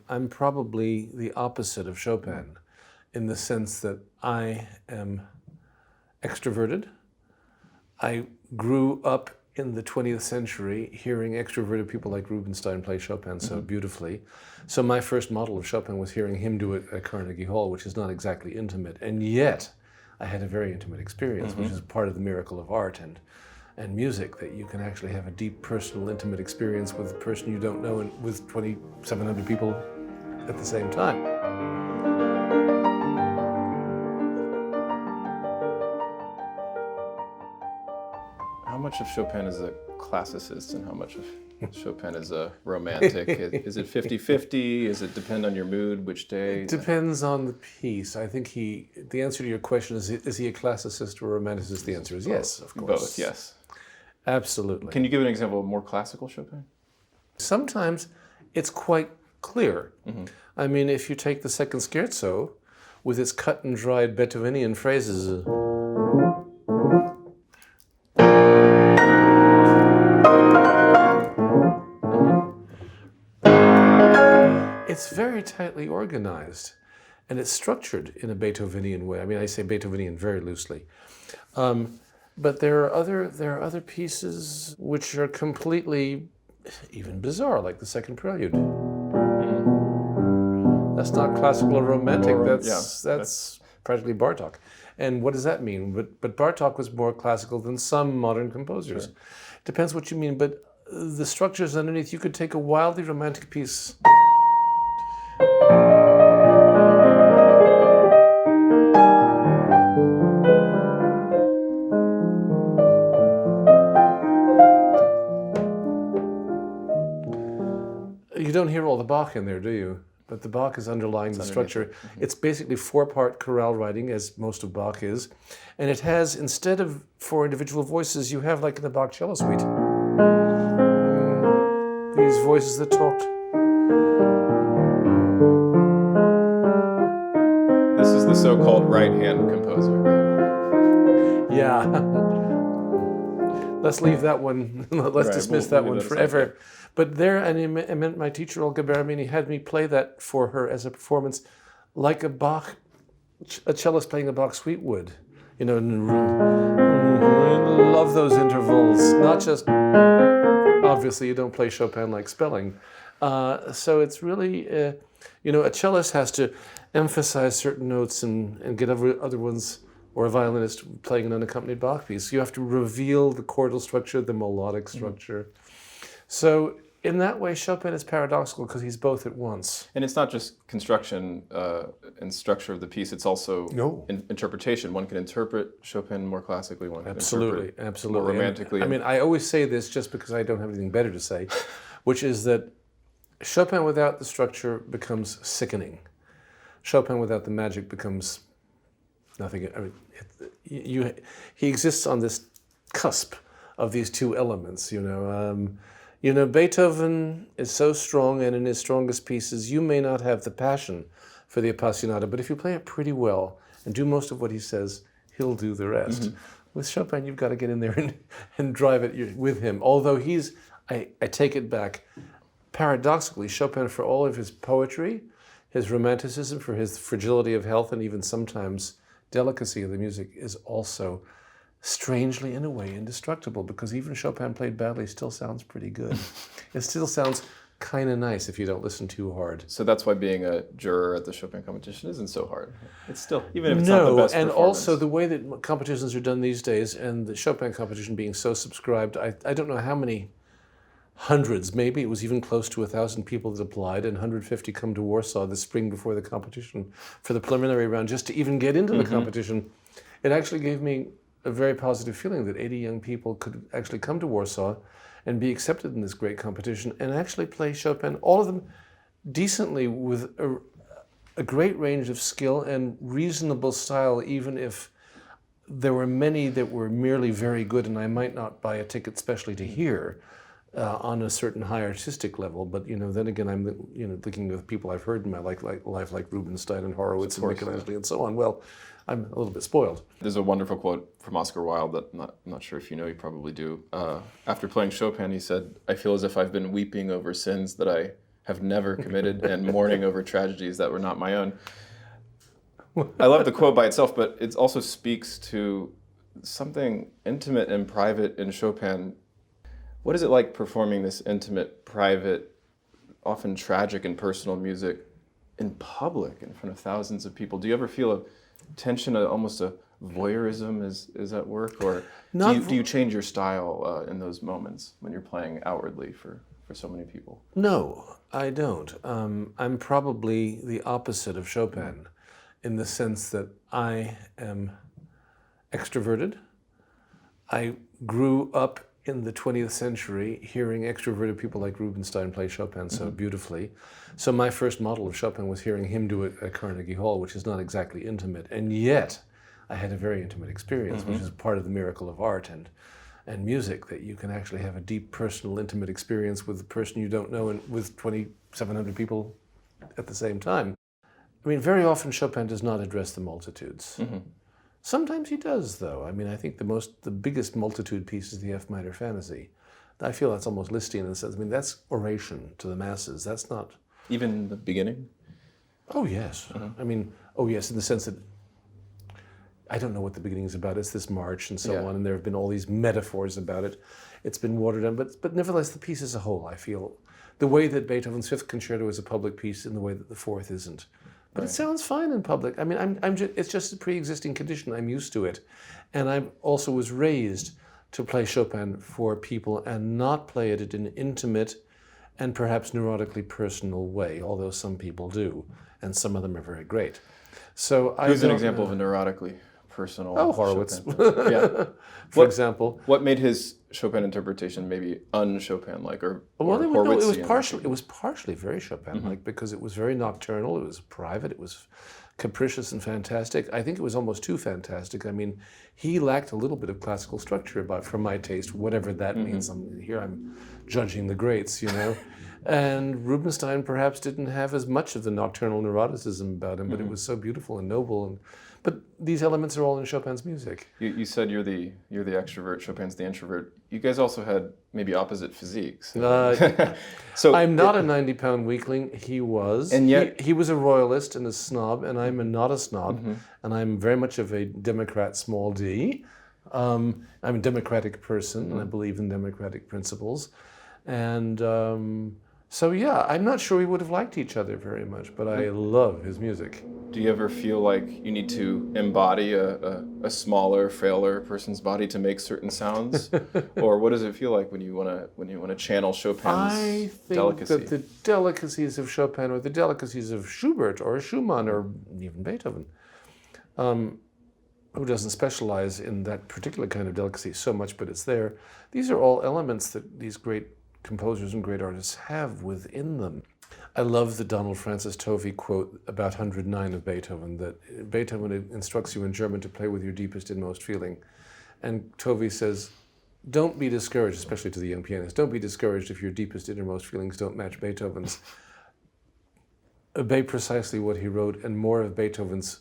I'm probably the opposite of Chopin in the sense that I am extroverted. I grew up in the 20th century hearing extroverted people like Rubinstein play Chopin so beautifully. So my first model of Chopin was hearing him do it at Carnegie Hall, which is not exactly intimate. And yet I had a very intimate experience, which is part of the miracle of art and music, that you can actually have a deep, personal, intimate experience with a person you don't know and with 2,700 people at the same time. How much of Chopin is a classicist and how much of Chopin is a romantic? Is it 50-50? Does it depend on your mood, which day? It depends on the piece. I think the answer to your question is he a classicist or a romanticist? The answer is yes, of course. Both, yes. Absolutely. Can you give an example of more classical Chopin? Sometimes it's quite clear. I mean, if you take the second scherzo with its cut and dried Beethovenian phrases, it's very tightly organized, and it's structured in a Beethovenian way. I mean, I say Beethovenian very loosely. But there are other pieces which are completely even bizarre, like the second prelude. That's not classical or romantic. That's practically Bartók. And what does that mean? But Bartók was more classical than some modern composers. Sure. Depends what you mean, but the structures underneath, you could take a wildly romantic piece. You don't hear all the Bach in there, do you? But the Bach is underlying the structure. It's basically 4-part chorale writing, as most of Bach is. And it has, instead of 4 individual voices, you have, like in the Bach cello suite, these voices that talked. This is the so-called right-hand composer. Yeah. Let's leave that one, let's dismiss that one forever. But there, and I meant my teacher, Olga Baramini, had me play that for her as a performance, like a cellist playing a Bach suite would. You know, love those intervals. Not just, obviously you don't play Chopin like spelling. So it's really, a cellist has to emphasize certain notes and get other ones, or a violinist playing an unaccompanied Bach piece. You have to reveal the chordal structure, the melodic structure. So in that way, Chopin is paradoxical because he's both at once. And it's not just construction and structure of the piece, it's also interpretation. One can interpret Chopin more classically, one can interpret more romantically. And, I mean, I always say this just because I don't have anything better to say, which is that Chopin without the structure becomes sickening. Chopin without the magic becomes nothing. I mean, he exists on this cusp of these two elements, Beethoven is so strong, and in his strongest pieces, you may not have the passion for the Appassionata, but if you play it pretty well and do most of what he says, he'll do the rest. With Chopin, you've got to get in there and drive it with him. Although I take it back, paradoxically, Chopin, for all of his poetry, his romanticism, for his fragility of health, and even sometimes delicacy of the music, is also strangely, in a way, indestructible, because even Chopin played badly still sounds pretty good. It still sounds kind of nice if you don't listen too hard. So that's why being a juror at the Chopin competition isn't so hard. It's still, even if it's not the best and performance. Also the way that competitions are done these days, and the Chopin competition being so subscribed, I don't know how many hundreds, maybe it was even close to 1,000 people that applied, and 150 come to Warsaw this spring before the competition for the preliminary round just to even get into the competition. It actually gave me a very positive feeling that 80 young people could actually come to Warsaw and be accepted in this great competition and actually play Chopin, all of them decently, with a great range of skill and reasonable style, even if there were many that were merely very good and I might not buy a ticket specially to hear on a certain high artistic level. But then again, I'm thinking of people I've heard in my life, like Rubinstein and Horowitz and Michelangelo and so on. Well, I'm a little bit spoiled. There's a wonderful quote from Oscar Wilde that I'm not sure if you know, you probably do. After playing Chopin, he said, "I feel as if I've been weeping over sins that I have never committed and mourning over tragedies that were not my own. I love the quote by itself, but it also speaks to something intimate and private in Chopin. What is it like performing this intimate, private, often tragic and personal music in public in front of thousands of people? Do you ever feel a tension, almost a voyeurism is at work? Or do you change your style in those moments when you're playing outwardly for so many people? No, I don't. I'm probably the opposite of Chopin in the sense that I am extroverted. I grew up in the 20th century hearing extroverted people like Rubinstein play Chopin so beautifully. So my first model of Chopin was hearing him do it at Carnegie Hall, which is not exactly intimate. And yet I had a very intimate experience, which is part of the miracle of art and music, that you can actually have a deep, personal, intimate experience with the person you don't know and with 2,700 people at the same time. I mean, very often Chopin does not address the multitudes. Sometimes he does, though. I mean, I think the biggest multitude piece is the F minor Fantasy. I feel that's almost Lisztian in the sense, I mean, that's oration to the masses. That's not... Even in the beginning? Oh, yes. I mean, oh, yes, in the sense that I don't know what the beginning is about. It's this march and so on, and there have been all these metaphors about it. It's been watered down, but nevertheless, the piece as a whole, I feel, the way that Beethoven's Fifth Concerto is a public piece in the way that the Fourth isn't. But it sounds fine in public. I mean, it's just a pre-existing condition. I'm used to it. And I also was raised to play Chopin for people and not play it in an intimate and perhaps neurotically personal way, although some people do, and some of them are very great. So Who's an example of a neurotically personal? Oh, Horowitz. Yeah. For example. What made his Chopin interpretation maybe un-Chopin-like or Horowitzian? It was partially very Chopin-like because it was very nocturnal, it was private, it was capricious and fantastic. I think it was almost too fantastic. I mean, he lacked a little bit of classical structure, for my taste, whatever that means. I'm judging the greats, you know. And Rubinstein perhaps didn't have as much of the nocturnal neuroticism about him, but it was so beautiful and noble. But these elements are all in Chopin's music. You said you're the extrovert, Chopin's the introvert. You guys also had maybe opposite physiques. So I'm not a 90-pound weakling. He was. And yet he was a royalist and a snob, and I'm not a snob. And I'm very much of a Democrat, small d. I'm a democratic person, and I believe in democratic principles. And so yeah, I'm not sure we would have liked each other very much, but I love his music. Do you ever feel like you need to embody a smaller, frailer person's body to make certain sounds, or what does it feel like when you want to channel Chopin's delicacy? I think that the delicacies of Chopin, or the delicacies of Schubert, or Schumann, or even Beethoven, who doesn't specialize in that particular kind of delicacy so much, but it's there. These are all elements that these great composers and great artists have within them. I love the Donald Francis Tovey quote about 109 of Beethoven, that Beethoven instructs you in German to play with your deepest, inmost feeling. And Tovey says, don't be discouraged, especially to the young pianist, don't be discouraged if your deepest, innermost feelings don't match Beethoven's. Obey precisely what he wrote, and more of Beethoven's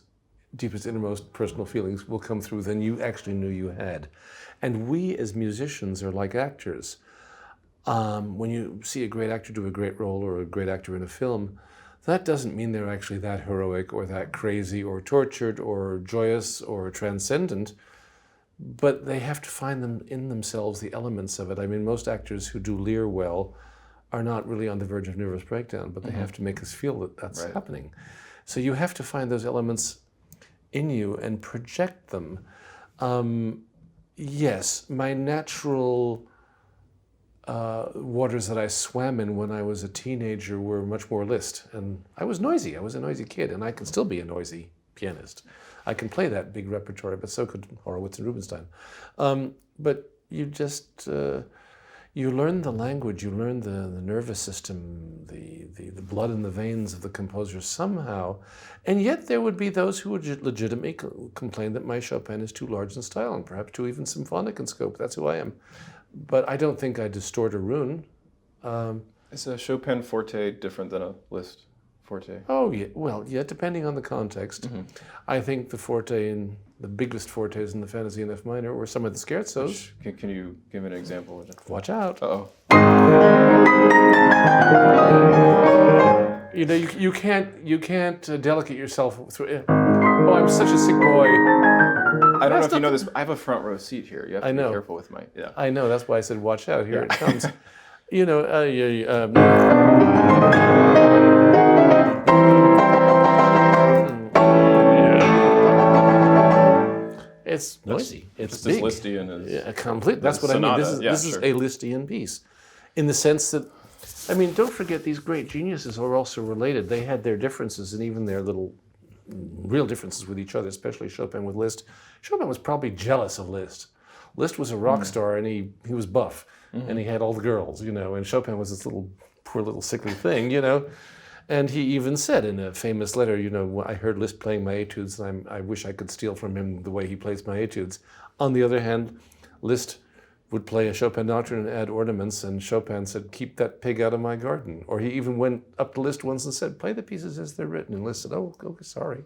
deepest, innermost personal feelings will come through than you actually knew you had. And we as musicians are like actors. When you see a great actor do a great role or a great actor in a film, that doesn't mean they're actually that heroic or that crazy or tortured or joyous or transcendent, but they have to find them in themselves, the elements of it. I mean, most actors who do Lear well are not really on the verge of nervous breakdown, but they have to make us feel that that's happening. So you have to find those elements in you and project them. Yes, my natural waters that I swam in when I was a teenager were much more Liszt. And I was noisy. I was a noisy kid, and I can still be a noisy pianist. I can play that big repertoire, but so could Horowitz and Rubinstein. But you just, you learn the language, you learn the nervous system, the blood in the veins of the composer somehow. And yet there would be those who would legitimately complain that my Chopin is too large in style and perhaps too even symphonic in scope. That's who I am. But I don't think I distort or ruin. Is a Chopin forte different than a Liszt forte? Oh, yeah. Well, yeah, depending on the context. I think the forte in the biggest fortes in the Fantasy in F minor or some of the scherzos. Can you give an example? Watch out. Uh-oh. You know, you can't delicate yourself through it. Oh, I'm such a sick boy. I don't know if you know this, but I have a front row seat here. You have to be careful with my, I know, that's why I said watch out, here it comes. You know, it's noisy. It's just big. as Lisztian as Complete. That's what sonata. I mean. This is sure. a Lisztian piece, in the sense that, I mean, don't forget these great geniuses are also related. They had their differences and even their little real differences with each other, especially Chopin with Liszt. Chopin was probably jealous of Liszt. Liszt was a rock star and he was buff and he had all the girls, you know, and Chopin was this poor little sickly thing, you know. And he even said in a famous letter, you know, I heard Liszt playing my etudes and I wish I could steal from him the way he plays my etudes. On the other hand, Liszt would play a Chopin nocturne and add ornaments, and Chopin said, keep that pig out of my garden. Or he even went up to Liszt once and said, play the pieces as they're written. And Liszt said, oh, sorry.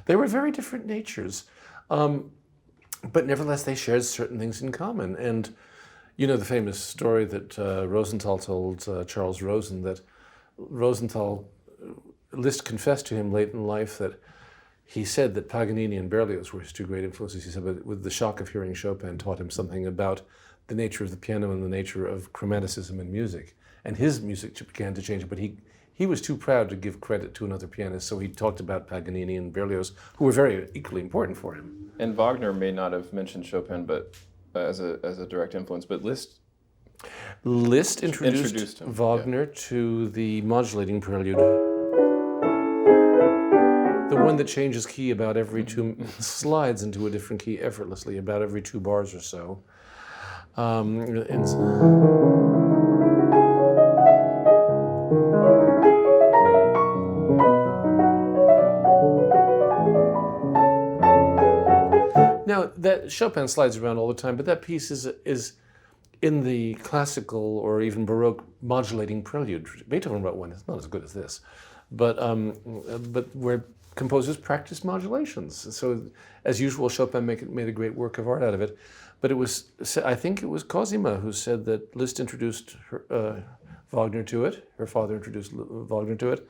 They were very different natures. But nevertheless, they shared certain things in common. And you know the famous story that Rosenthal told Charles Rosen, that Liszt confessed to him late in life that he said that Paganini and Berlioz were his two great influences. He said, but with the shock of hearing Chopin taught him something about the nature of the piano and the nature of chromaticism in music. And his music began to change, but he was too proud to give credit to another pianist, so he talked about Paganini and Berlioz, who were very equally important for him. And Wagner may not have mentioned Chopin, but as a direct influence, but Liszt introduced him, Wagner to the modulating prelude. The one that changes key about every slides into a different key effortlessly, about every 2 bars or so. Now, that Chopin slides around all the time, but that piece is in the classical or even Baroque modulating prelude. Beethoven wrote one. It's not as good as this, but where composers practice modulations. So, as usual, Chopin made a great work of art out of it. But I think it was Cosima who said that Liszt introduced Wagner to it. Her father introduced Wagner to it.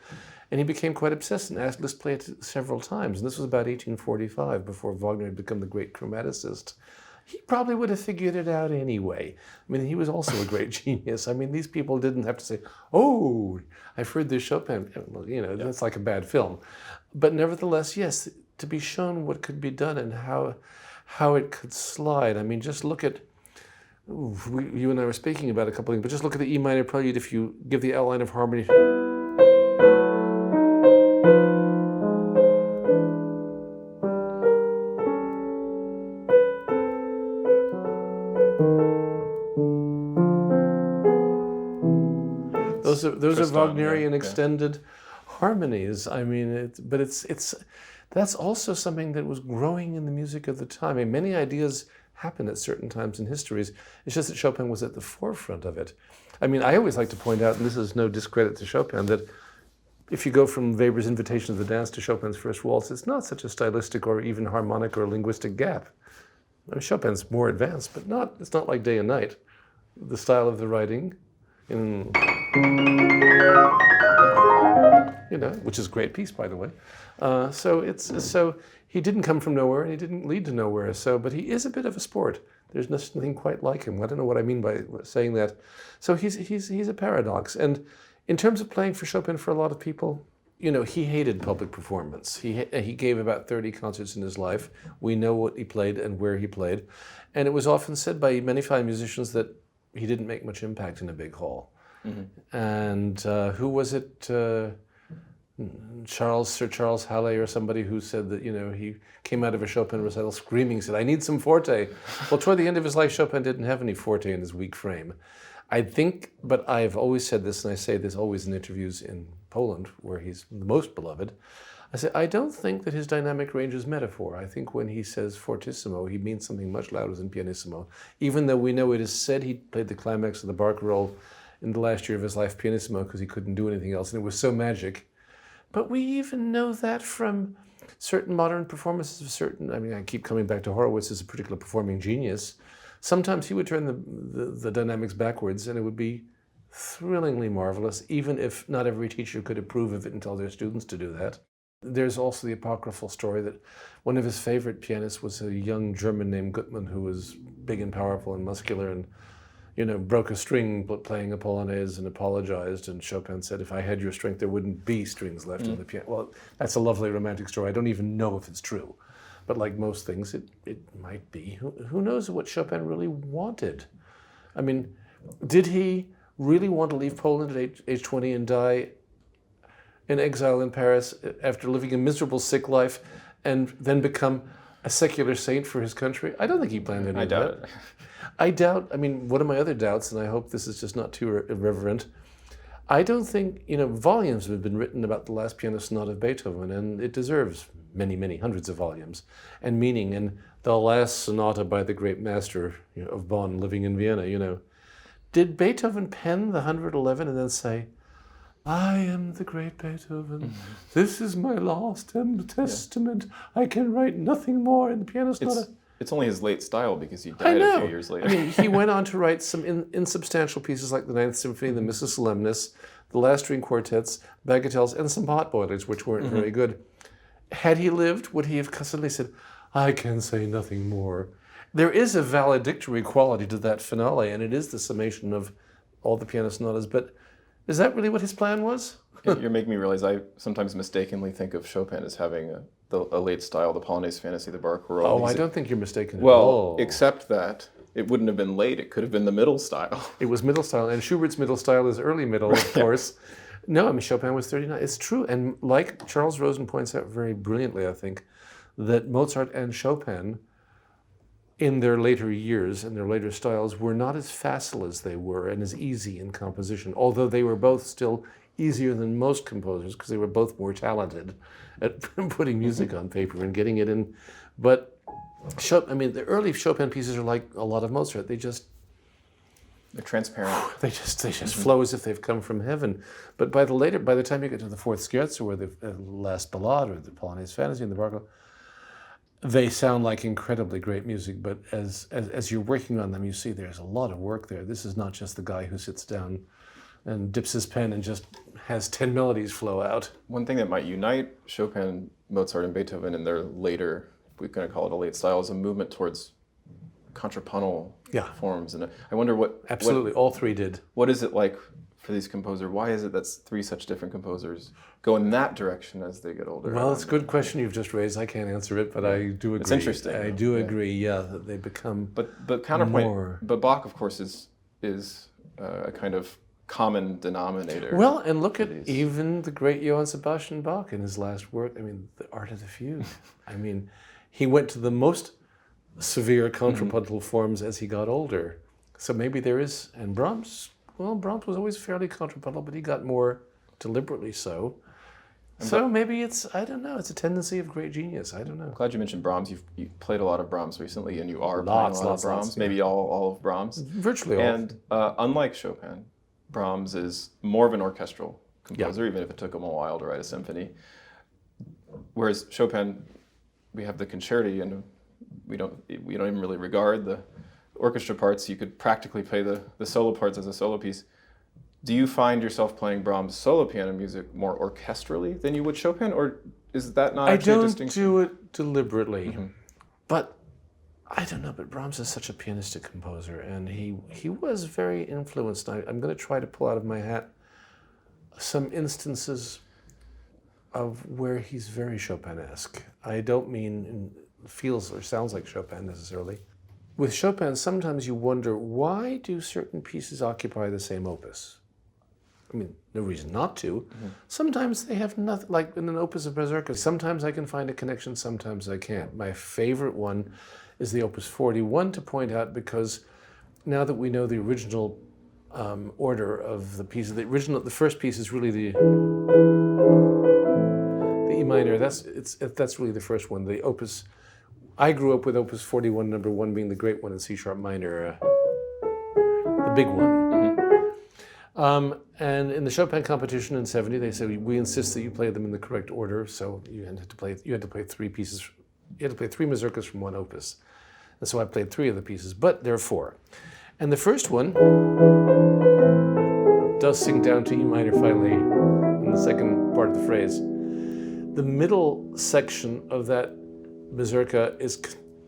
And he became quite obsessed and asked Liszt to play it several times. And this was about 1845, before Wagner had become the great chromaticist. He probably would have figured it out anyway. I mean, he was also a great genius. I mean, these people didn't have to say, oh, I've heard this Chopin. Well, you know, that's like a bad film. But nevertheless, yes, to be shown what could be done and how it could slide. I mean, just look at, you and I were speaking about a couple of things, but just look at the E minor prelude. If you give the outline of harmony, those are Wagnerian extended harmonies. I mean, that's also something that was growing in the music of the time. I mean, many ideas happen at certain times in histories. It's just that Chopin was at the forefront of it. I mean, I always like to point out, and this is no discredit to Chopin, that if you go from Weber's Invitation to the Dance to Chopin's First Waltz, it's not such a stylistic or even harmonic or linguistic gap. I mean, Chopin's more advanced, but it's not like day and night. The style of the writing, which is a great piece, by the way. So he didn't come from nowhere and he didn't lead to nowhere. But he is a bit of a sport. There's nothing quite like him. I don't know what I mean by saying that. So he's a paradox. And in terms of playing for Chopin, for a lot of people, you know, he hated public performance. He gave about 30 concerts in his life. We know what he played and where he played. And it was often said by many fine musicians that he didn't make much impact in a big hall. Mm-hmm. And who was it? Sir Charles Halle or somebody who said that, you know, he came out of a Chopin recital screaming, said, I need some forte. Well, toward the end of his life, Chopin didn't have any forte in his weak frame. I think, but I've always said this, and I say this always in interviews in Poland, where he's the most beloved, I say, I don't think that his dynamic range is metaphor. I think when he says fortissimo, he means something much louder than pianissimo. Even though we know it is said he played the climax of the barcarolle in the last year of his life pianissimo because he couldn't do anything else, and it was so magic. But we even know that from certain modern performances of certain, I mean, I keep coming back to Horowitz as a particular performing genius. Sometimes he would turn the dynamics backwards and it would be thrillingly marvelous, even if not every teacher could approve of it and tell their students to do that. There's also the apocryphal story that one of his favorite pianists was a young German named Gutmann, who was big and powerful and muscular and, broke a string playing a polonaise and apologized. And Chopin said, if I had your strength, there wouldn't be strings left on the piano. Well, that's a lovely romantic story. I don't even know if it's true. But like most things, it might be. Who knows what Chopin really wanted? I mean, did he really want to leave Poland at age 20 and die in exile in Paris after living a miserable, sick life and then become a secular saint for his country? I don't think he planned any of that. I doubt it. I doubt, one of my other doubts, and I hope this is just not too irreverent, I don't think, volumes have been written about the last piano sonata of Beethoven, and it deserves many, many hundreds of volumes and meaning. And the last sonata by the great master of Bonn living in Vienna, did Beethoven pen the 111 and then say, I am the great Beethoven. This is my last testament. I can write nothing more in the piano sonata. It's only his late style because he died a few years later. He went on to write some insubstantial pieces like the Ninth Symphony, the Missa Solemnis, the last string quartets, bagatelles, and some potboilers, which weren't very good. Had he lived, would he have suddenly said, I can say nothing more? There is a valedictory quality to that finale, and it is the summation of all the piano sonatas, but is that really what his plan was? You're making me realize I sometimes mistakenly think of Chopin as having a late style, the Polonaise Fantasy, the Barcarolle. Oh, I don't think you're mistaken at all. Well, except that it wouldn't have been late. It could have been the middle style. It was middle style, and Schubert's middle style is early middle, of course. No, Chopin was 39. It's true, and like Charles Rosen points out very brilliantly, I think, that Mozart and Chopin, in their later years and their later styles, were not as facile as they were and as easy in composition, although they were both still easier than most composers because they were both more talented at putting music on paper and getting it in. But the early Chopin pieces are like a lot of Mozart. They're transparent. They just flow as if they've come from heaven. But by the time you get to the fourth scherzo or the last ballade or the Polonaise Fantasy and the Barcarolle, they sound like incredibly great music. But as you're working on them, you see there's a lot of work there. This is not just the guy who sits down and dips his pen and just has 10 melodies flow out. One thing that might unite Chopin, Mozart, and Beethoven in their later, we're going to call it a late style, is a movement towards contrapuntal forms. And I wonder what... Absolutely, all three did. What is it like for these composers? Why is it that three such different composers go in that direction as they get older? Well, it's a good question you've just raised. I can't answer it, but I do agree. It's interesting. I do agree, that they become But counterpoint, more... But Bach, of course, is a kind of common denominator. Well, and look at even the great Johann Sebastian Bach in his last work. The Art of the Fugue. He went to the most severe contrapuntal forms as he got older. So maybe there is, and Brahms was always fairly contrapuntal, but he got more deliberately so. So maybe it's a tendency of great genius. I don't know. I'm glad you mentioned Brahms. You've played a lot of Brahms recently, and you are playing a lot of Brahms. Maybe all of Brahms. Virtually all. And unlike Chopin, Brahms is more of an orchestral composer, even if it took him a while to write a symphony. Whereas Chopin, we have the concerti, and we don't even really regard the orchestra parts. You could practically play the solo parts as a solo piece. Do you find yourself playing Brahms solo piano music more orchestrally than you would Chopin, or is that not actually a distinction? I don't do it deliberately, but I don't know. But Brahms is such a pianistic composer, and he was very influenced. I'm going to try to pull out of my hat some instances of where he's very Chopin-esque. I don't mean feels or sounds like Chopin necessarily. With Chopin, sometimes you wonder, why do certain pieces occupy the same opus? No reason not to. Sometimes they have nothing, like in an opus of Berserker. Sometimes I can find a connection, sometimes I can't. My favorite one is the opus 41 to point out, because now that we know the original order of the pieces, the first piece is really the E minor. That's really the first one. The opus. I grew up with opus 41, number 1 being the great one in C sharp minor, the big one. And in the Chopin competition in '70, they said, we insist that you play them in the correct order. So you had to play 3 pieces. You had to play 3 mazurkas from one opus. And so I played 3 of the pieces, but there are 4. And the first one does sink down to E minor finally in the second part of the phrase. The middle section of that mazurka is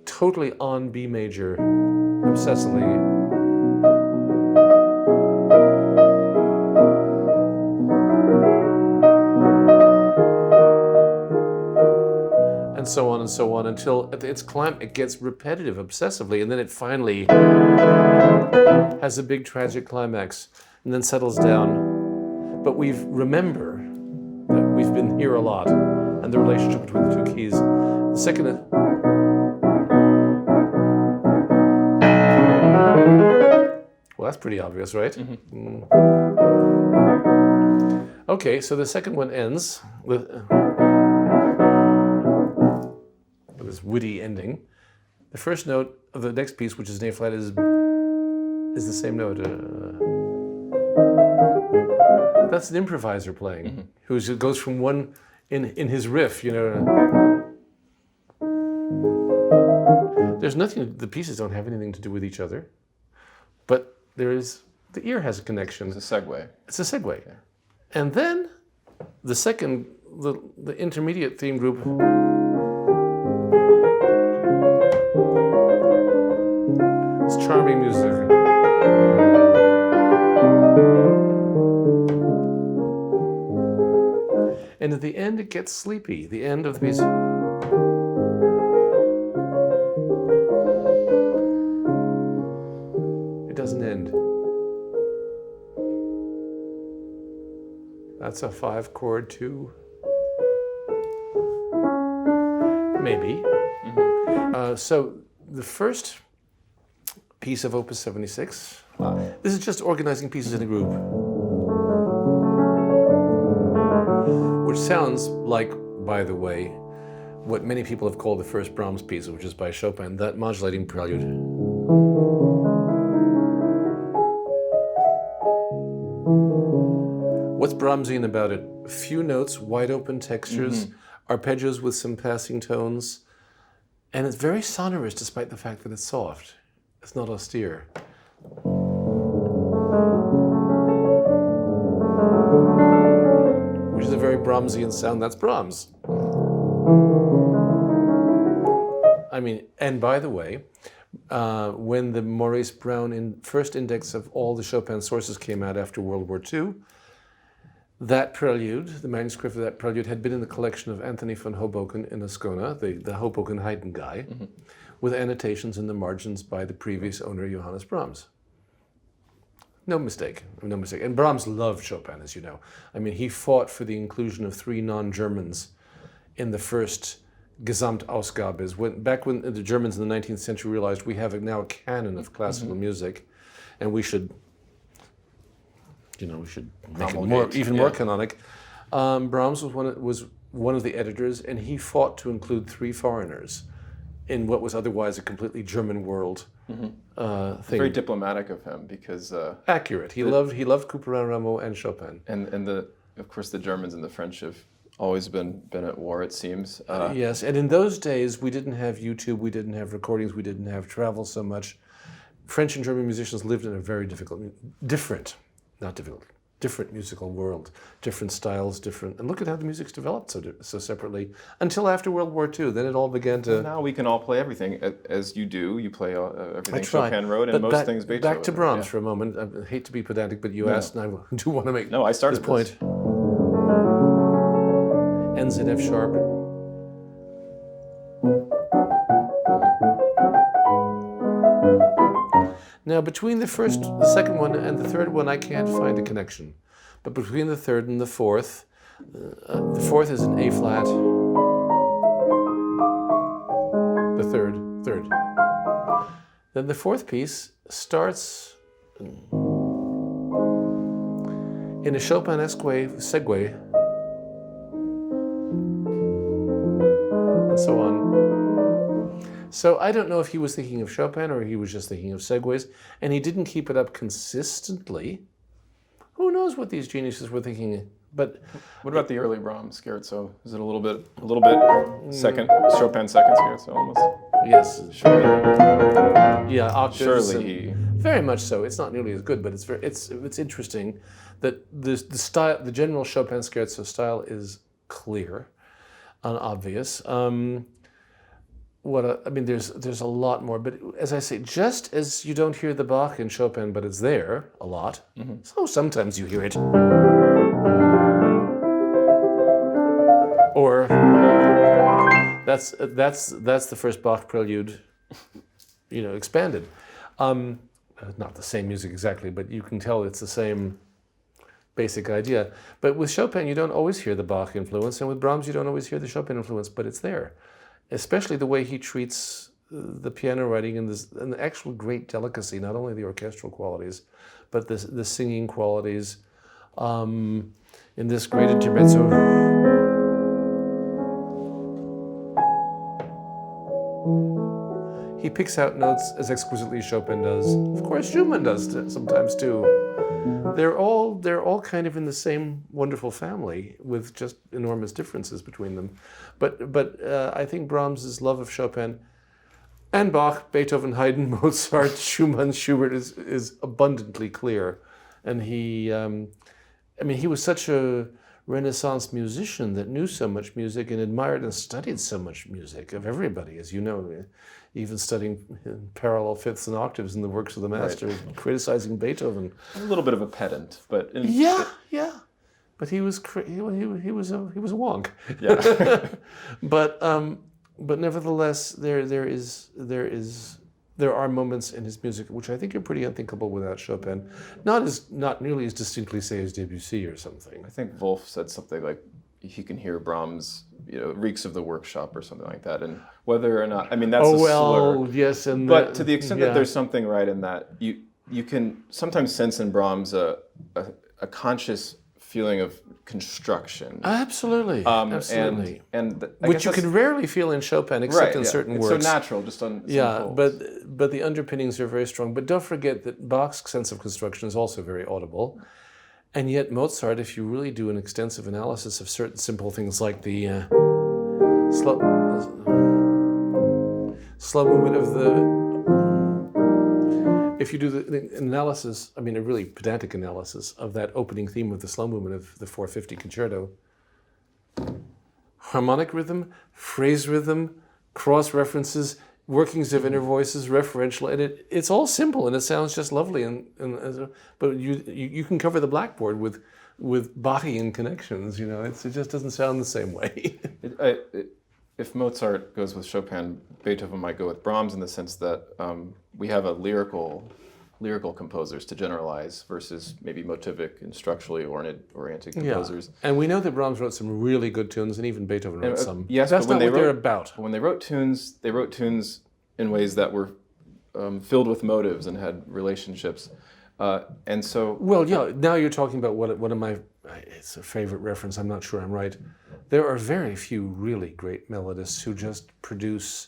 totally on B major, obsessively. And so on until at its climb it gets repetitive obsessively, and then it finally has a big tragic climax and then settles down. But remember that we've been here a lot and the relationship between the two keys. The second, well, that's pretty obvious, right? Mm-hmm. Okay, so the second one ends with this witty ending. The first note of the next piece, which is an A flat, is the same note. That's an improviser playing, who goes from one in his riff, you know. There's nothing. The pieces don't have anything to do with each other, but the ear has a connection. It's a segue. It's a segue, yeah. And then the second, the intermediate theme group. It's charming music. And at the end, it gets sleepy. The end of the piece. It doesn't end. That's a 5-chord 2. Maybe. Mm-hmm. So the first piece of Opus 76. This is just organizing pieces in a group. Which sounds like, by the way, what many people have called the first Brahms piece, which is by Chopin, that modulating prelude. What's Brahmsian about it? A few notes, wide open textures, arpeggios with some passing tones, and it's very sonorous despite the fact that it's soft. It's not austere. Which is a very Brahmsian sound. That's Brahms. I mean, and by the way, when the Maurice Brown first index of all the Chopin sources came out after World War II, that prelude, the manuscript of that prelude, had been in the collection of Anthony van Hoboken in Ascona, the Hoboken Haydn guy, with annotations in the margins by the previous owner, Johannes Brahms. No mistake, no mistake. And Brahms loved Chopin, as you know. I mean, he fought for the inclusion of 3 non-Germans in the first Gesamtausgabe. Back when the Germans in the 19th century realized we have now a canon of classical music, and we should make it even more canonic. Brahms was one of the editors, and he fought to include 3 foreigners in what was otherwise a completely German world thing. Very diplomatic of him, because accurate. He loved Couperin, Rameau, and Chopin. And of course the Germans and the French have always been at war, it seems. Yes, and in those days we didn't have YouTube, we didn't have recordings, we didn't have travel so much. French and German musicians lived in a very different musical world, different styles, and look at how the music's developed so separately until after World War II. Then it all began to. Now we can all play everything as you do. You play everything I try. Chopin wrote, and most things Beethoven. Back to Brahms for a moment. I hate to be pedantic, but you asked, and I do want to make I started this point. Ends in F sharp. Now, between the second one, and the third one, I can't find a connection. But between the third and the fourth is an A flat. The third. Then the fourth piece starts in a Chopin-esque segue, and so on. So I don't know if he was thinking of Chopin or he was just thinking of segues, and he didn't keep it up consistently. Who knows what these geniuses were thinking? But what about the early Brahms scherzo? Is it a little bit second Chopin second scherzo almost? Yes. Surely. Yeah, octaves. Surely Very much so. It's not nearly as good, but it's interesting that the style, the general Chopin scherzo style, is clear and obvious. There's a lot more, but as I say, just as you don't hear the Bach in Chopin, but it's there a lot. So sometimes you hear it, or that's the first Bach prelude, expanded. Not the same music exactly, but you can tell it's the same basic idea. But with Chopin, you don't always hear the Bach influence, and with Brahms, you don't always hear the Chopin influence, but it's there. Especially the way he treats the piano writing and the actual great delicacy, not only the orchestral qualities, but the singing qualities. In this great intermezzo, he picks out notes as exquisitely as Chopin does. Of course, Schumann does sometimes too. They're all kind of in the same wonderful family with just enormous differences between them. But I think Brahms's love of Chopin and Bach, Beethoven, Haydn, Mozart, Schumann, Schubert is abundantly clear. And he was such a Renaissance musician that knew so much music and admired and studied so much music of everybody, as you know, even studying parallel fifths and octaves in the works of the master, right. Criticizing Beethoven. A little bit of a pedant, but yeah. But he was he was a wonk. Yeah. But nevertheless, there are moments in his music which I think are pretty unthinkable without Chopin. Not nearly as distinctly, say, as Debussy or something. I think Wolf said something like he can hear Brahms, reeks of the workshop or something like that, and whether or not, that's a slur. Yes, but to the extent that there's something right in that, you can sometimes sense in Brahms a conscious feeling of construction. Absolutely, absolutely. And which you can rarely feel in Chopin, except in certain works. It's so natural, just on some folds. but the underpinnings are very strong. But don't forget that Bach's sense of construction is also very audible. And yet Mozart, if you really do an extensive analysis of certain simple things like the slow movement of if you do the analysis, a really pedantic analysis of that opening theme of the slow movement of the 450 concerto, harmonic rhythm, phrase rhythm, cross references, workings of inner voices, referential, and it's all simple and it sounds just lovely. But you can cover the blackboard with Bachian connections. It just doesn't sound the same way. If Mozart goes with Chopin, Beethoven might go with Brahms in the sense that we have a lyrical composers to generalize versus maybe motivic and structurally oriented composers. Yeah. And we know that Brahms wrote some really good tunes, and even Beethoven wrote some. Yes, that's but not what they're about. When they wrote tunes in ways that were filled with motives and had relationships. And so... Well, yeah, now you're talking about one of my... It's a favorite reference, I'm not sure I'm right. There are very few really great melodists who just produce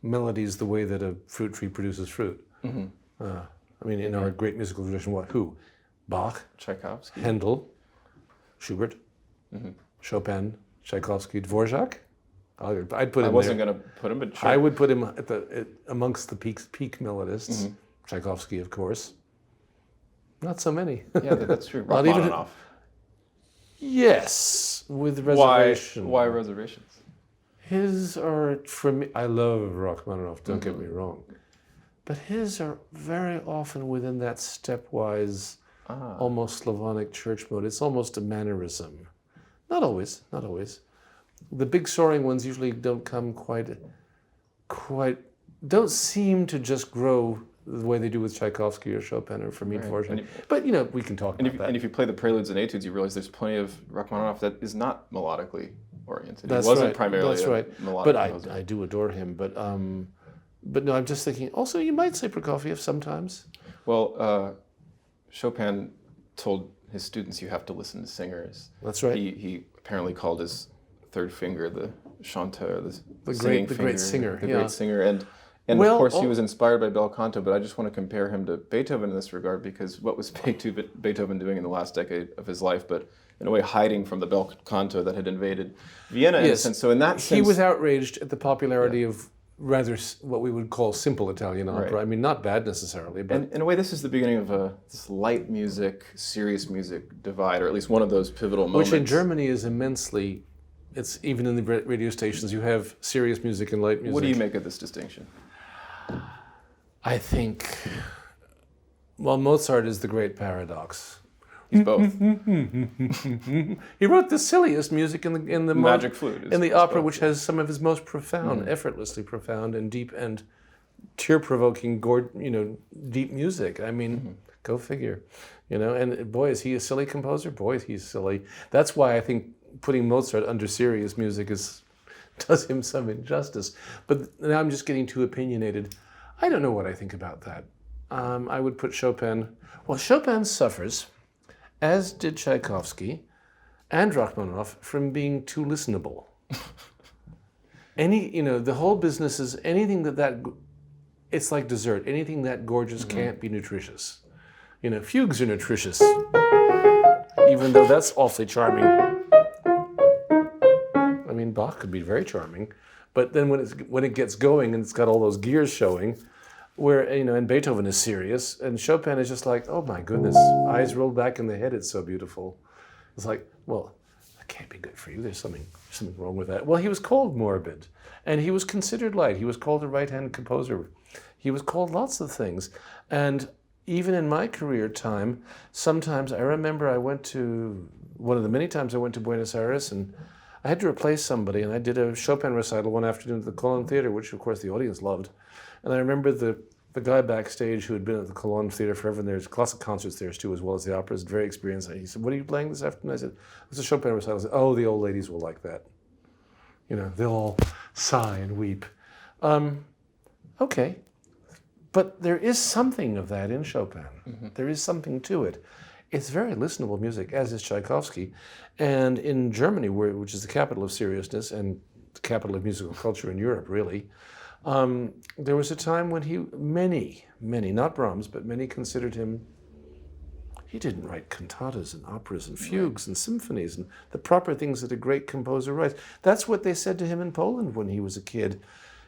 melodies the way that a fruit tree produces fruit. Mm-hmm. In our great musical tradition, who? Bach, Tchaikovsky, Handel, Schubert, Chopin, Tchaikovsky, Dvorak. I'd put him. I wasn't going to put him, but sure. I would put him amongst the peak melodists. Tchaikovsky, of course. Not so many. Yeah, that's true. Rachmaninoff. Yes, with reservation. Why reservations? His are, for me, I love Rachmaninoff, don't get me wrong. But his are very often within that stepwise, almost Slavonic church mode. It's almost a mannerism. Not always. The big soaring ones usually don't come quite, don't seem to just grow the way they do with Tchaikovsky or Chopin or Vermeer Dvorak. But we can talk about that. And if you play the preludes and etudes, you realize there's plenty of Rachmaninoff that is not melodically oriented. That's he wasn't right. primarily That's right. a melodic composer. I do adore him. But no, I'm just thinking. Also, you might say Prokofiev sometimes. Well, Chopin told his students, "You have to listen to singers." That's right. He apparently called his third finger the chanteur, the great singer, great singer, and of course he was inspired by bel canto. But I just want to compare him to Beethoven in this regard, because what was Beethoven doing in the last decade of his life, but in a way hiding from the bel canto that had invaded Vienna in a sense. So in that sense, he was outraged at the popularity of rather what we would call simple Italian opera. Right. I mean, not bad necessarily, but And in a way, this is the beginning of this light music, serious music divide, or at least one of those pivotal moments. which in Germany is immensely. It's even in the radio stations. You have serious music and light music. What do you make of this distinction? I think, well, Mozart is the great paradox. He's both. He wrote the silliest music in the Magic Flute is- in the is opera, both, which has some of his most profound, effortlessly profound and deep and tear-provoking, deep music. I mean, go figure, And boy, is he a silly composer? Boy, he's silly. That's why I think putting Mozart under serious music does him some injustice. But now I'm just getting too opinionated. I don't know what I think about that. I would put Chopin. Well, Chopin suffers, as did Tchaikovsky and Rachmaninoff, from being too listenable. The whole business is anything that it's like dessert. Anything that gorgeous can't be nutritious. Fugues are nutritious, even though that's awfully charming. I mean, Bach could be very charming, but then when it gets going and it's got all those gears showing, where and Beethoven is serious, and Chopin is just like, oh my goodness, eyes rolled back in the head, it's so beautiful. It's like, well, that can't be good for you. There's something wrong with that. Well, he was called morbid, and he was considered light. He was called a right-hand composer. He was called lots of things, and even in my career time, sometimes I remember I went to one of the many times I went to Buenos Aires, and I had to replace somebody, and I did a Chopin recital one afternoon at the Colón Theater, which of course the audience loved. And I remember the guy backstage who had been at the Colón Theater forever, and there's classic concerts there too, as well as the operas, very experienced. And he said, "What are you playing this afternoon?" I said, "It's a Chopin recital." I said, "Oh, the old ladies will like that. They'll all sigh and weep." Okay. But there is something of that in Chopin. There is something to it. It's very listenable music, as is Tchaikovsky. And in Germany, which is the capital of seriousness and the capital of musical culture in Europe, really, there was a time when many, not Brahms, but many considered him, he didn't write cantatas and operas and fugues and symphonies and the proper things that a great composer writes. That's what they said to him in Poland when he was a kid.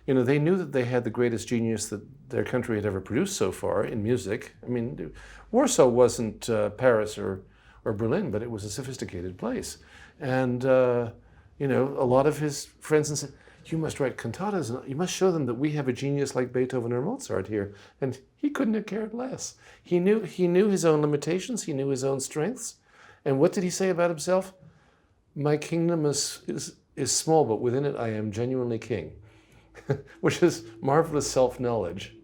They knew that they had the greatest genius that their country had ever produced so far in music. I mean, Warsaw wasn't Paris or Berlin, but it was a sophisticated place. And, a lot of his friends said, "You must write cantatas, and you must show them that we have a genius like Beethoven or Mozart here." And he couldn't have cared less. He knew his own limitations. He knew his own strengths. And what did he say about himself? "My kingdom is small, but within it I am genuinely king." Which is marvelous self-knowledge.